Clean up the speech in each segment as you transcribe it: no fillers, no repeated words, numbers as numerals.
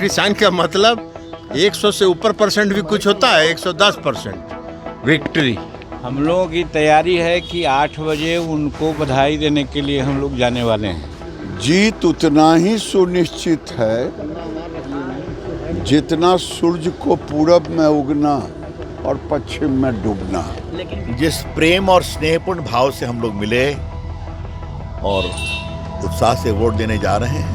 Victory sign का मतलब 100 से ऊपर परसेंट भी कुछ होता है, 110% विक्ट्री। हम लोगों की तैयारी है कि 8 बजे उनको बधाई देने के लिए हम लोग जाने वाले हैं। जीत उतना ही सुनिश्चित है जितना सूरज को पूरब में उगना और पश्चिम में डूबना। जिस प्रेम और स्नेहपूर्ण भाव से हम लोग मिले और उत्साह से वोट देने जा रहे हैं,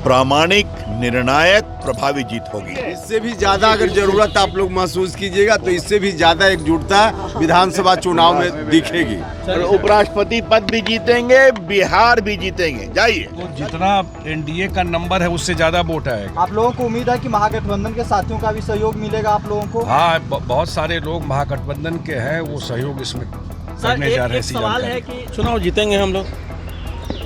प्रामाणिक, निर्णायक, प्रभावी जीत होगी। इससे भी ज्यादा अगर जरूरत आप लोग महसूस कीजिएगा तो इससे भी ज्यादा एकजुटता विधानसभा चुनाव में दिखेगी। उपराष्ट्रपति पद भी जीतेंगे, बिहार भी जीतेंगे। जाइए। तो जितना एनडीए का नंबर है उससे ज्यादा वोट आएगा। आप लोगों को उम्मीद है कि महागठबंधन के साथियों का भी सहयोग मिलेगा आप लोगों को? हाँ, बहुत सारे लोग महागठबंधन के हैं, वो सहयोग इसमें करने जा रहे हैं। सवाल है कि चुनाव जीतेंगे हम लोग,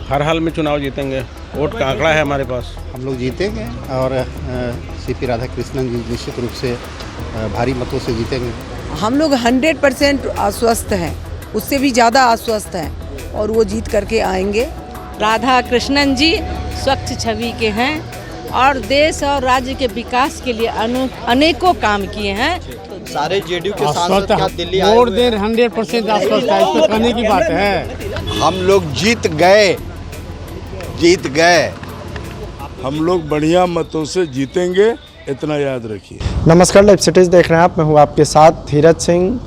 हर हाल में चुनाव जीतेंगे। वोट का आंकड़ा है हमारे पास, हम लोग जीतेंगे और सीपी राधाकृष्णन जी निश्चित रूप से भारी मतों से जीतेंगे। हम लोग 100% आश्वस्त हैं, उससे भी ज़्यादा आश्वस्त हैं और वो जीत करके आएंगे। राधा कृष्णन जी स्वच्छ छवि के हैं और देश और राज्य के विकास के लिए अनेकों काम किए हैं। सारे जेडीयू के सांसद क्या दिल्ली आए हुए हैं? 100% आश्वस्त है, इसमें कहने की बात है। हम लोग जीत गए। हम लोग बढ़िया मतों से जीतेंगे, इतना याद रखिए। नमस्कार, लाइव सिटीज देख रहे हैं आप। मैं हूं आपके साथ धीरज सिंह।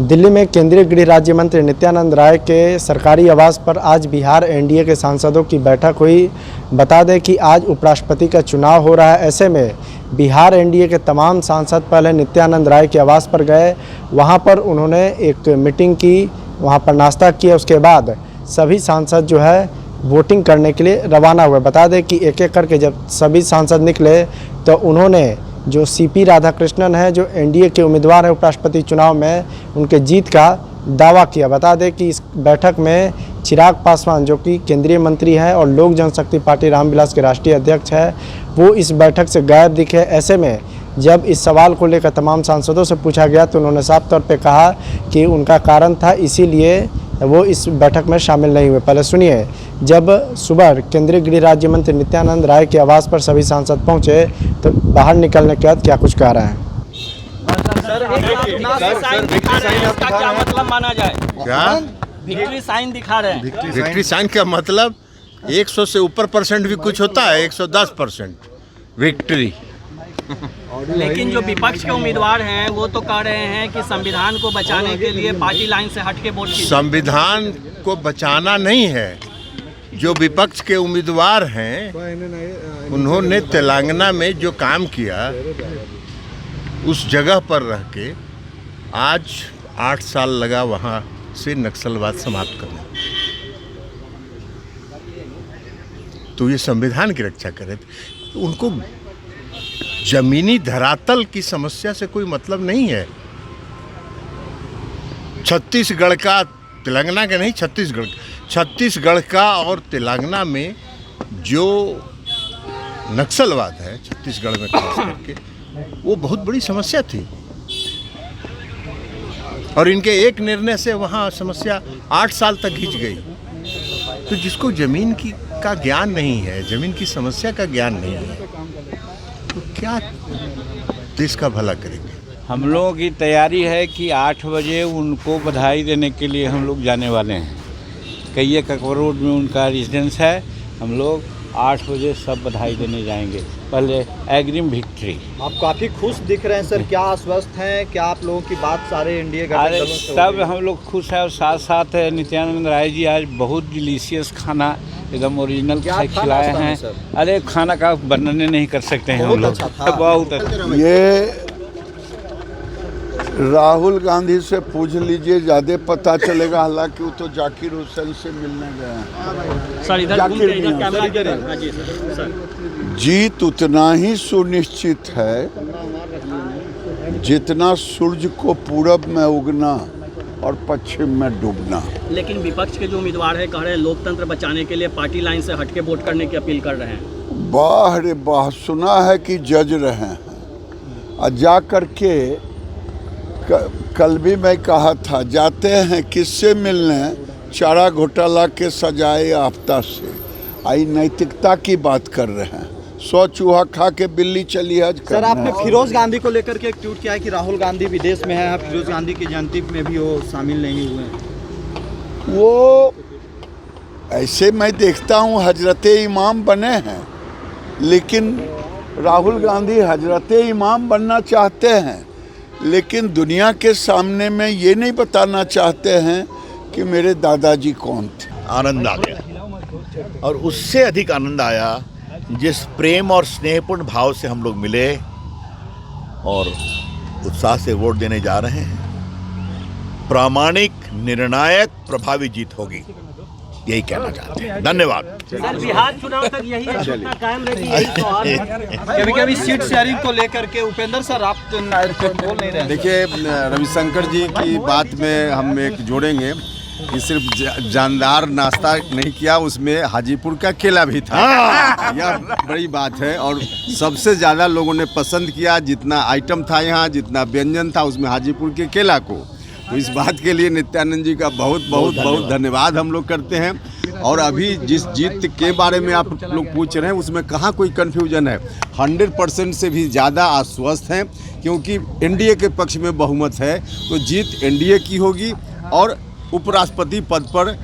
दिल्ली में केंद्रीय गृह राज्य मंत्री नित्यानंद राय के सरकारी आवास पर आज बिहार एनडीए के सांसदों की बैठक हुई। बता दें कि आज उपराष्ट्रपति का चुनाव हो रहा है, ऐसे में बिहार एनडीए के तमाम सांसद पहले नित्यानंद राय के आवास पर गए। वहां पर उन्होंने एक मीटिंग की, वहां पर नाश्ता किया। उसके बाद सभी सांसद जो है वोटिंग करने के लिए रवाना हुए। बता दें कि एक एक करके जब सभी सांसद निकले तो उन्होंने जो सीपी राधाकृष्णन है, जो एनडीए के उम्मीदवार है उपराष्ट्रपति चुनाव में, उनके जीत का दावा किया। बता दें कि इस बैठक में चिराग पासवान, जो कि केंद्रीय मंत्री हैं और लोक जनशक्ति पार्टी रामविलास के राष्ट्रीय अध्यक्ष हैं, वो इस बैठक से गायब दिखे। ऐसे में जब इस सवाल को लेकर तमाम सांसदों से पूछा गया तो उन्होंने साफ तौर पे कहा कि उनका कारण था, इसीलिए वो इस बैठक में शामिल नहीं हुए। पहले सुनिए, जब सुबह केंद्रीय गृह राज्य मंत्री नित्यानंद राय के आवास पर सभी सांसद पहुंचे तो बाहर निकलने के बाद क्या कुछ कह रहे हैं। क्या मतलब माना जाए? क्या विक्ट्री साइन दिखा रहे हैं? विक्ट्री साइन का मतलब 100 से ऊपर परसेंट भी कुछ होता है, 110% विक्ट्री। लेकिन जो विपक्ष के उम्मीदवार हैं वो तो कह रहे हैं कि संविधान को बचाने के लिए पार्टी लाइन से हटके वोट कीजिए। संविधान को बचाना नहीं है। जो विपक्ष के उम्मीदवार हैं उन्होंने तेलंगाना में जो काम किया, उस जगह पर रह के आज 8 साल लगा वहाँ से नक्सलवाद समाप्त करने। तो ये संविधान की रक्षा करे। उनको जमीनी धरातल की समस्या से कोई मतलब नहीं है। छत्तीसगढ़ का, तेलंगाना का नहीं, छत्तीसगढ़ का और तेलंगाना में जो नक्सलवाद है, छत्तीसगढ़ में खास करके, वो बहुत बड़ी समस्या थी और इनके एक निर्णय से वहाँ समस्या 8 साल तक खिंच गई। तो जिसको जमीन का ज्ञान नहीं है, जमीन की समस्या का ज्ञान नहीं है, तो क्या देश का भला करेंगे। हम लोगों की तैयारी है कि 8 बजे उनको बधाई देने के लिए हम लोग जाने वाले हैं। कई ककबर रोड में उनका रेजिडेंस है। हम लोग 8 बजे सब बधाई देने जाएंगे। पहले एग्रीम विक्ट्री। आप काफी खुश दिख रहे हैं सर, क्या आश्वस्त हैं? क्या आप लोगों की बात सारे एनडीए अरे सब हम लोग खुश हैं और साथ साथ नित्यानंद राय जी आज बहुत डिलीशियस खाना एकदम ओरिजिनल खिलाए हैं। अरे खाना का वर्णन नहीं कर सकते हैं हम लोग, बहुत अच्छा। ये राहुल गांधी से पूछ लीजिए, ज्यादा पता चलेगा। हालांकि वो तो जाकिर हुसैन से मिलने गए हैं। सर इधर कैमरा जी सर। जीत उतना ही सुनिश्चित है जितना सूरज को पूरब में उगना और पश्चिम में डूबना। लेकिन विपक्ष के जो उम्मीदवार है कह रहे हैं लोकतंत्र बचाने के लिए पार्टी लाइन से हटके वोट करने की अपील कर रहे हैं। वाह रे वाह, सुना है कि जज रहे हैं और जा करके कल भी मैं कहा था, जाते हैं किससे मिलने, चारा घोटाला के सजाए आफ्ता से। आई नैतिकता की बात कर रहे हैं। 100 चूहा खा के बिल्ली चली हज सर करने। आपने फिरोज गांधी को लेकर के एक ट्वीट किया है कि राहुल गांधी विदेश में है, फिरोज गांधी की जयंती में भी वो शामिल नहीं हुए हैं। वो ऐसे मैं देखता हूँ हजरत इमाम बने हैं, लेकिन राहुल गांधी हजरत इमाम बनना चाहते हैं, लेकिन दुनिया के सामने में ये नहीं बताना चाहते हैं कि मेरे दादाजी कौन थे। आनंद आ गया और उससे अधिक आनंद आया जिस प्रेम और स्नेहपूर्ण भाव से हम लोग मिले और उत्साह से वोट देने जा रहे हैं। प्रामाणिक, निर्णायक, प्रभावी जीत होगी, यही कहना चाहते हैं। धन्यवाद। सर बिहार चुनाव तक यही एकजुटता कायम रहेगी, यही सवाल है। कभी-कभी सीट शेयरिंग को लेकर के उपेंद्र सर आप तो बोल नहीं रहे। देखिए रविशंकर जी की बात में हम एक जोड़ेंगे कि सिर्फ जानदार नाश्ता नहीं किया, उसमें हाजीपुर का केला भी था। यह बड़ी बात है और सबसे ज़्यादा लोगों ने पसंद किया, जितना आइटम था यहाँ, जितना व्यंजन था, उसमें हाजीपुर के केला को। तो इस बात के लिए नित्यानंद जी का बहुत बहुत बहुत धन्यवाद हम लोग करते हैं। और अभी जिस जीत के बारे में आप लोग पूछ रहे हैं उसमें कहाँ कोई कन्फ्यूजन है। 100% से भी ज़्यादा आश्वस्त हैं, क्योंकि एनडीए के पक्ष में बहुमत है, तो जीत एनडीए की होगी और उपराष्ट्रपति पद पर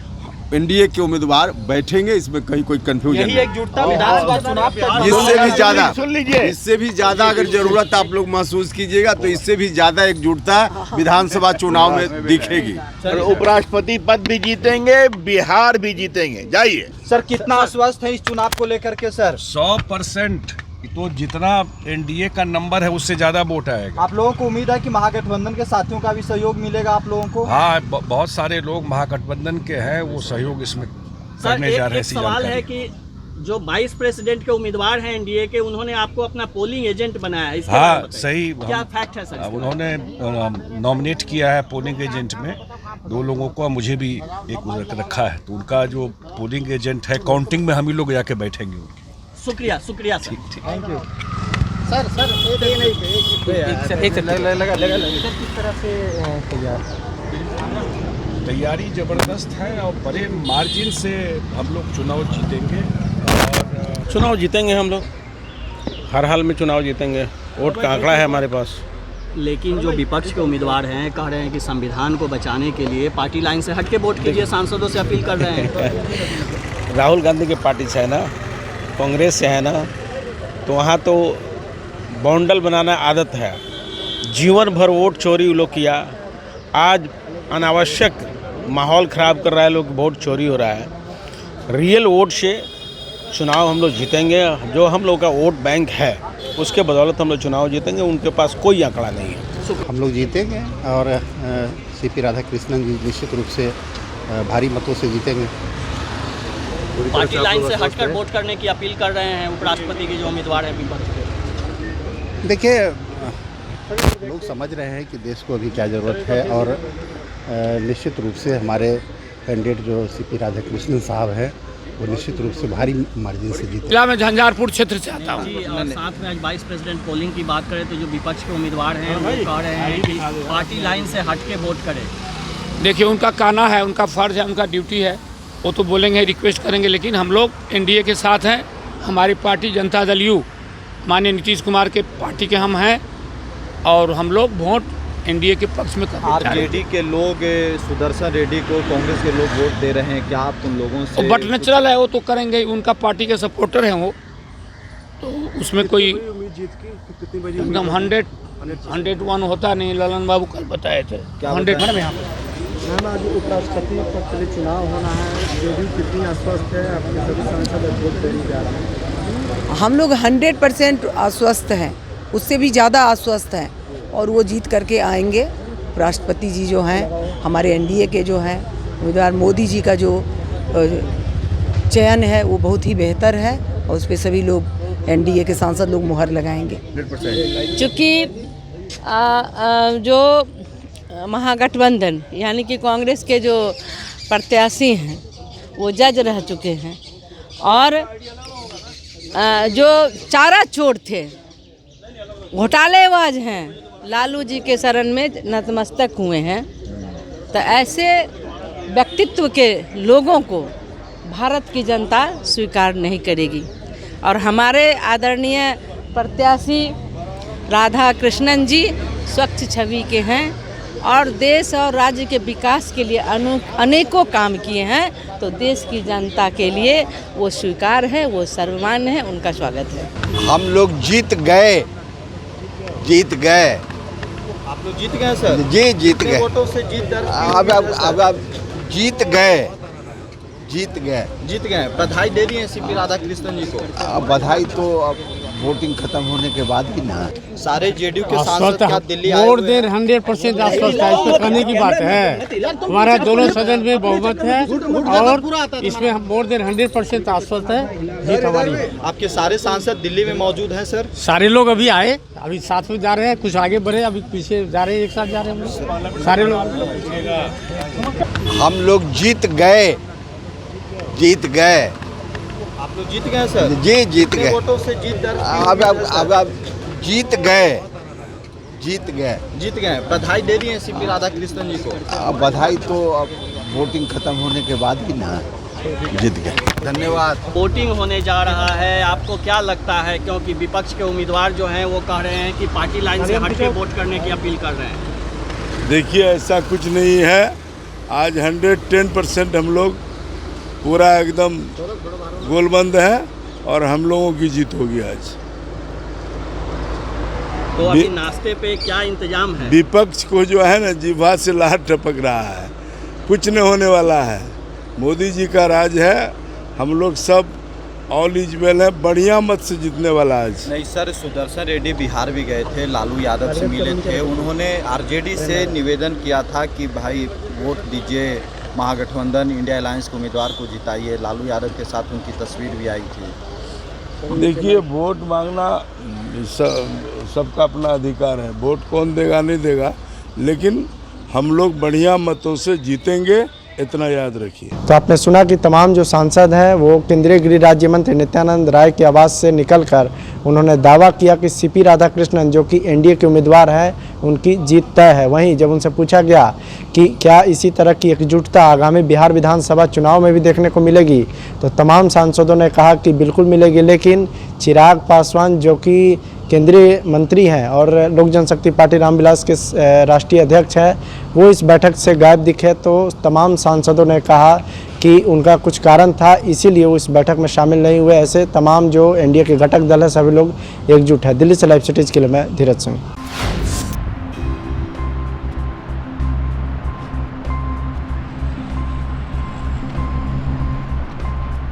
एनडीए के उम्मीदवार बैठेंगे, इसमें कहीं कोई कंफ्यूजन नहीं। एकजुटता विधानसभा चुनाव तक इससे भी ज़्यादा अगर जरूरत आप लोग महसूस कीजिएगा तो इससे भी ज़्यादा एकजुटता विधानसभा चुनाव में दिखेगी। और उपराष्ट्रपति पद भी जीतेंगे, बिहार भी जीतेंगे। जाइए सर, कितना आश्वस्त है इस चुनाव को लेकर के सर? 100%। तो जितना एनडीए का नंबर है उससे ज्यादा वोट आएगा। आप लोगों को उम्मीद है कि महागठबंधन के साथियों का भी सहयोग मिलेगा आप लोगों को? हाँ, बहुत सारे लोग महागठबंधन के हैं, वो सहयोग इसमें करने जा रहे हैं। एक सवाल है कि जो वाइस प्रेसिडेंट के उम्मीदवार हैं एनडीए के, उन्होंने आपको अपना पोलिंग एजेंट बनाया है, इसके हाँ बारे में सही, क्या फैक्ट है सर? उन्होंने नॉमिनेट किया है पोलिंग एजेंट में 2 लोगों को, मुझे भी एक रखा है, तो उनका जो पोलिंग एजेंट है काउंटिंग में हम ही लोग जाके बैठेंगे। शुक्रिया शुक्रिया सर। Thank you sir. एक किस तरह से तैयारी ज़बरदस्त है और बड़े मार्जिन से हम लोग चुनाव जीतेंगे। और चुनाव जीतेंगे हम लोग, हर हाल में चुनाव जीतेंगे। वोट का आंकड़ा है हमारे पास। लेकिन जो विपक्ष के उम्मीदवार हैं कह रहे हैं कि संविधान को बचाने के लिए पार्टी लाइन से हट के वोट कीजिए, सांसदों से अपील कर रहे हैं। राहुल गांधी के पार्टी से है ना, कांग्रेस से है ना, तो वहाँ तो बॉन्डल बनाना आदत है। जीवन भर वोट चोरी वो लोग किया, आज अनावश्यक माहौल ख़राब कर रहा है लोग, वोट चोरी हो रहा है। रियल वोट से चुनाव हम लोग जीतेंगे। जो हम लोग का वोट बैंक है उसके बदौलत हम लोग चुनाव जीतेंगे, उनके पास कोई आंकड़ा नहीं है। हम लोग जीतेंगे और सीपी राधाकृष्णन जी निश्चित रूप से भारी मतों से जीतेंगे। पार्टी लाइन से हटकर वोट करने की अपील कर रहे हैं उपराष्ट्रपति के जो उम्मीदवार हैं विपक्ष के। देखिए, लोग समझ रहे हैं कि देश को अभी क्या ज़रूरत है और निश्चित रूप से हमारे कैंडिडेट जो सीपी राधाकृष्णन साहब हैं वो निश्चित रूप से भारी मार्जिन से जीते। जिला में झंझारपुर क्षेत्र से आता हूँ जी, और साथ में आज वाइस प्रेसिडेंट पोलिंग की बात करें तो जो विपक्ष के उम्मीदवार हैं वो कह रहे हैं कि पार्टी लाइन से हट के वोट करें। देखिए, उनका कहना है, उनका फ़र्ज़ है, उनका ड्यूटी है, वो तो बोलेंगे, रिक्वेस्ट करेंगे, लेकिन हम लोग एनडीए के साथ हैं। हमारी पार्टी जनता दल यू माननीय नीतीश कुमार के पार्टी के हम हैं और हम लोग वोट एनडीए के पक्ष में करना चाहते हैं। आरजेडी के लोग सुदर्शन रेड्डी को, कांग्रेस के लोग वोट दे रहे हैं, क्या आप उन लोगों से? बट नेचुरल है, वो तो करेंगे, उनका पार्टी के सपोर्टर हैं वो, तो उसमें कोई एकदम 101 होता नहीं। ललन बाबू कल बताए थे 100। मैडम यहाँ पर आज उपराष्ट्रपति पद के लिए चुनाव होना है, जो भी कितनी आश्वस्त है अपने सभी सांसद वोट देने जा रहे हैं? हम लोग 100% आश्वस्त हैं, उससे भी ज़्यादा आश्वस्त हैं और वो जीत करके आएंगे। राष्ट्रपति जी जो हैं, हमारे एनडीए के जो हैं उम्मीदवार, मोदी जी का जो चयन है वो बहुत ही बेहतर है और उस पर सभी लोग एनडीए के सांसद लोग मुहर लगाएंगे। चूँकि जो महागठबंधन यानी कि कांग्रेस के जो प्रत्याशी हैं वो जज रह चुके हैं और जो चारा चोर थे, घोटालेबाज हैं, लालू जी के शरण में नतमस्तक हुए हैं। तो ऐसे व्यक्तित्व के लोगों को भारत की जनता स्वीकार नहीं करेगी। और हमारे आदरणीय प्रत्याशी राधा कृष्णन जी स्वच्छ छवि के हैं और देश और राज्य के विकास के लिए अनेकों काम किए हैं, तो देश की जनता के लिए वो स्वीकार है, वो सर्वमान्य है, उनका स्वागत है। हम लोग जीत गए। आप लोग जीत गए सर? जी जीत कितने गए। वोटों से जीत दर्ज अब जीत गए। बधाई दे रही है सीपी राधाकृष्णन जी को? अब बधाई तो अब वोटिंग खत्म होने के बाद ही ना। सारे जेडीयू के सांसद क्या दिल्ली आए हुए हैं? 100% आश्वस्त है, इसमें कहने की बात है। हमारा दोनों सदन में बहुमत है और इसमें हम मोर देन 100% आश्वस्त है, जीत हमारी है। आपके सारे सांसद दिल्ली में मौजूद हैं सर? सारे लोग अभी आए, अभी साथ में जा रहे हैं, कुछ आगे बढ़े, अभी पीछे जा रहे हैं, एक साथ जा रहे हैं हम लोग सारे लोग। हम लोग जीत गए। आप लोग जीत गए सर? जी जीत कितने गए। वोटों से जीत दर्ज अब जीत गए। जीत गए। बधाई दे रही है सीपी राधाकृष्णन जी को? अब बधाई तो अब वोटिंग खत्म होने के बाद ही ना। जीत गए। धन्यवाद। वोटिंग होने जा रहा है, आपको क्या लगता है? क्योंकि विपक्ष के उम्मीदवार जो हैं वो कह रहे हैं कि पार्टी लाइन से हट के वोट करने की अपील कर रहे हैं। देखिए ऐसा कुछ नहीं है। आज 110% हम लोग पूरा एकदम गोलबंद है और हम लोगों की जीत होगी आज। तो अभी नाश्ते पे क्या इंतजाम है? विपक्ष को जो है ना जीभा से लार टपक रहा है, कुछ नहीं होने वाला है। मोदी जी का राज है, हम लोग सब ऑल इज वेल है, बढ़िया मत से जीतने वाला आज। नहीं सर, सुदर्शन रेड्डी बिहार भी गए थे, लालू यादव से मिले थे, उन्होंने आरजेडी से निवेदन किया था कि भाई वोट दीजिए, महागठबंधन इंडिया अलायंस के उम्मीदवार को जिताइए। लालू यादव के साथ उनकी तस्वीर भी आई थी। देखिए वोट मांगना सबका अपना अधिकार है, वोट कौन देगा नहीं देगा, लेकिन हम लोग बढ़िया मतों से जीतेंगे, इतना याद रखिए। तो आपने सुना कि तमाम जो सांसद हैं वो केंद्रीय गृह राज्य मंत्री नित्यानंद राय के आवास से निकलकर उन्होंने दावा किया कि सीपी राधाकृष्णन जो कि एनडीए के उम्मीदवार हैं उनकी जीत तय है। वहीं जब उनसे पूछा गया कि क्या इसी तरह की एकजुटता आगामी बिहार विधानसभा चुनाव में भी देखने को मिलेगी, तो तमाम सांसदों ने कहा कि बिल्कुल मिलेगी, लेकिन चिराग पासवान जो कि केंद्रीय मंत्री हैं और लोक जनशक्ति पार्टी रामविलास के राष्ट्रीय अध्यक्ष हैं, वो इस बैठक से गायब दिखे। तो तमाम सांसदों ने कहा कि उनका कुछ कारण था, इसीलिए वो इस बैठक में शामिल नहीं हुए। ऐसे तमाम जो एनडीए के घटक दल है सभी लोग एकजुट है। दिल्ली से लाइव सिटीज़ के लिए मैं धीरज सिंह।